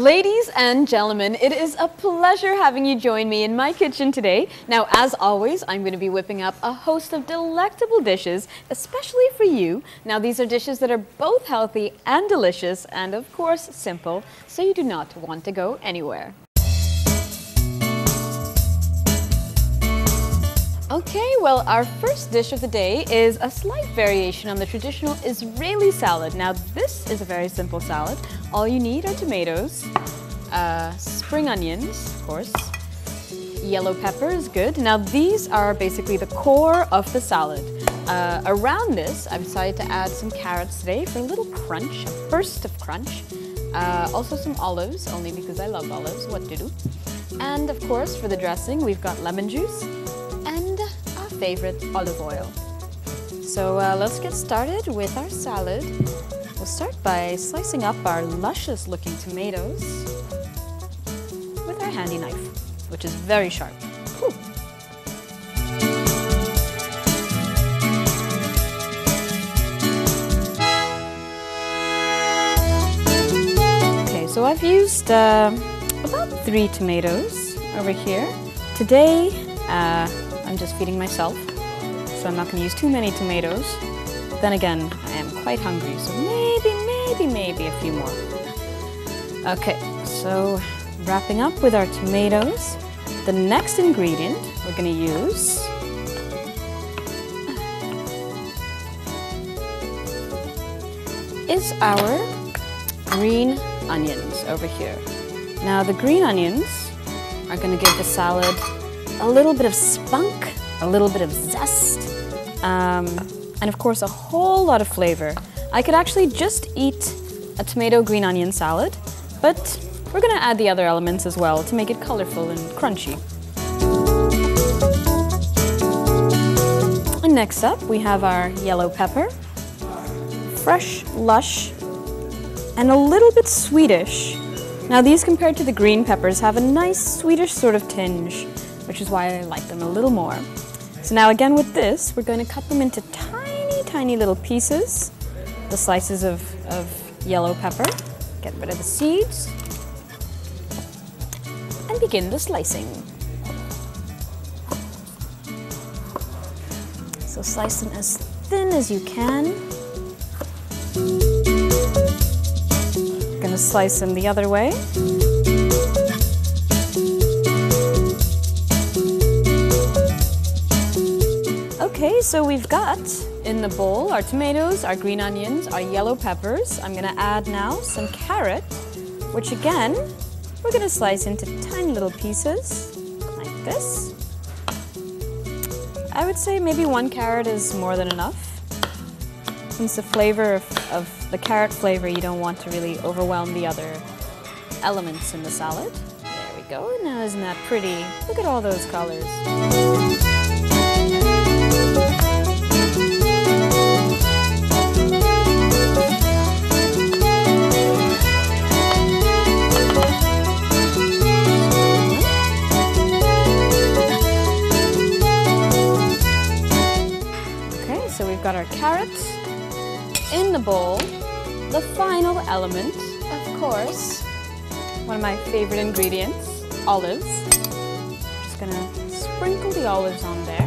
Ladies and gentlemen, it is a pleasure having you join me in my kitchen today. Now, as always, I'm going to be whipping up a host of delectable dishes, especially for you. Now, these are dishes that are both healthy and delicious, and of course, simple, so you do not want to go anywhere. Okay, well, our first dish of the day is a slight variation on the traditional Israeli salad. Now, this is a very simple salad. All you need are tomatoes, spring onions, of course, yellow pepper is good. Now, these are basically the core of the salad. Around this, I've decided to add some carrots today for a little crunch, a burst of crunch. Also some olives, only because I love olives, what to do. And of course, for the dressing, we've got lemon juice and our favorite olive oil. So let's get started with our salad. We'll start by slicing up our luscious looking tomatoes with our handy knife, which is very sharp. Whew. Okay, so I've used about 3 tomatoes over here. Today, I'm just feeding myself, so I'm not going to use too many tomatoes. Then again, I am quite hungry, so maybe a few more. Okay, so wrapping up with our tomatoes, the next ingredient we're going to use is our green onions over here. Now, the green onions are going to give the salad a little bit of spunk, a little bit of zest, and of course a whole lot of flavor. I could actually just eat a tomato green onion salad, but we're going to add the other elements as well to make it colorful and crunchy. And next up we have our yellow pepper, fresh, lush, and a little bit sweetish. Now, these compared to the green peppers have a nice sweetish sort of tinge, which is why I like them a little more. So now again with this, we're going to cut them into tiny little pieces, the slices of yellow pepper, get rid of the seeds, and begin the slicing. So slice them as thin as you can. Going to slice them the other way. Okay, so we've got in the bowl our tomatoes, our green onions, our yellow peppers. I'm going to add now some carrot, which again, we're going to slice into tiny little pieces, like this. I would say maybe 1 carrot is more than enough. Since the flavor of the carrot flavor, you don't want to really overwhelm the other elements in the salad. There we go. Now, isn't that pretty? Look at all those colors. So we've got our carrots in the bowl. The final element, of course, one of my favorite ingredients, olives. Just gonna sprinkle the olives on there,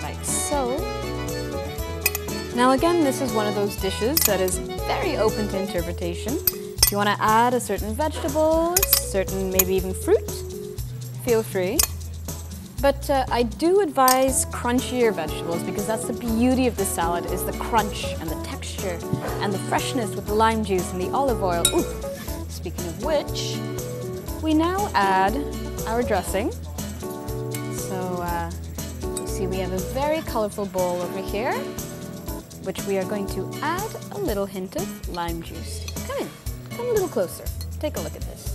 like so. Now again, this is one of those dishes that is very open to interpretation. If you want to add a certain vegetable, certain maybe even fruit, feel free. But I do advise crunchier vegetables because that's the beauty of the salad, is the crunch and the texture and the freshness with the lime juice and the olive oil. Ooh. Speaking of which, we now add our dressing. So you see we have a very colorful bowl over here, which we are going to add a little hint of lime juice. Come in, come a little closer, take a look at this.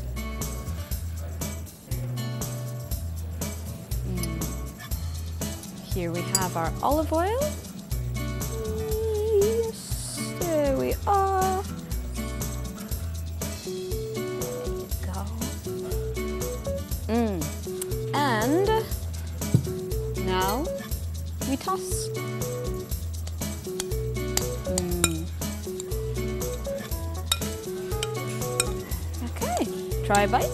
Here we have our olive oil. Yes, there we are. There you go. And now we toss. try a bite.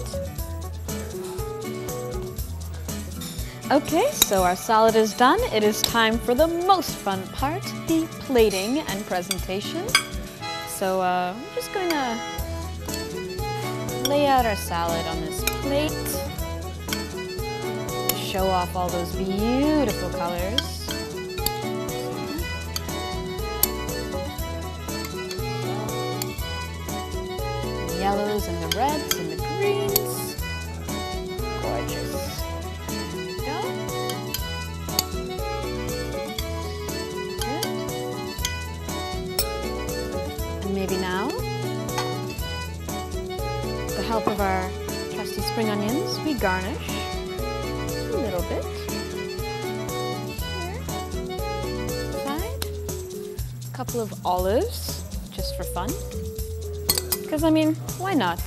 Okay, so our salad is done. It is time for the most fun part, the plating and presentation. So we're just going to lay out our salad on this plate. Show off all those beautiful colors. The yellows and the reds and the greens. Gorgeous. There we go. Good. And maybe now, with the help of our trusty spring onions, we garnish a little bit. Here. Side. A couple of olives, just for fun. Because, I mean, why not?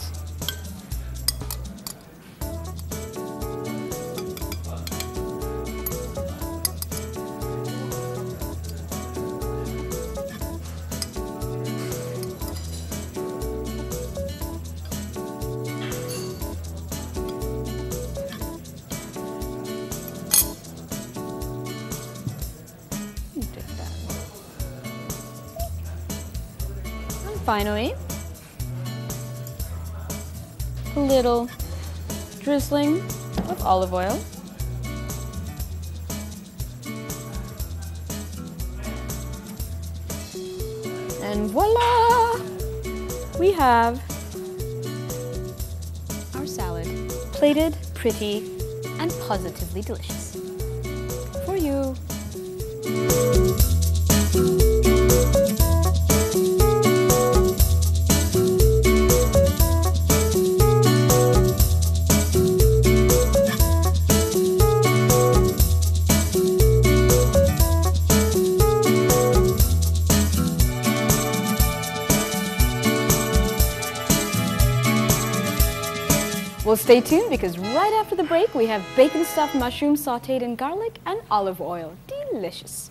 And finally, a little drizzling of olive oil. And voila! We have our salad, plated, pretty, and positively delicious. For you. Well, stay tuned because right after the break we have bacon stuffed mushrooms sauteed in garlic and olive oil. Delicious.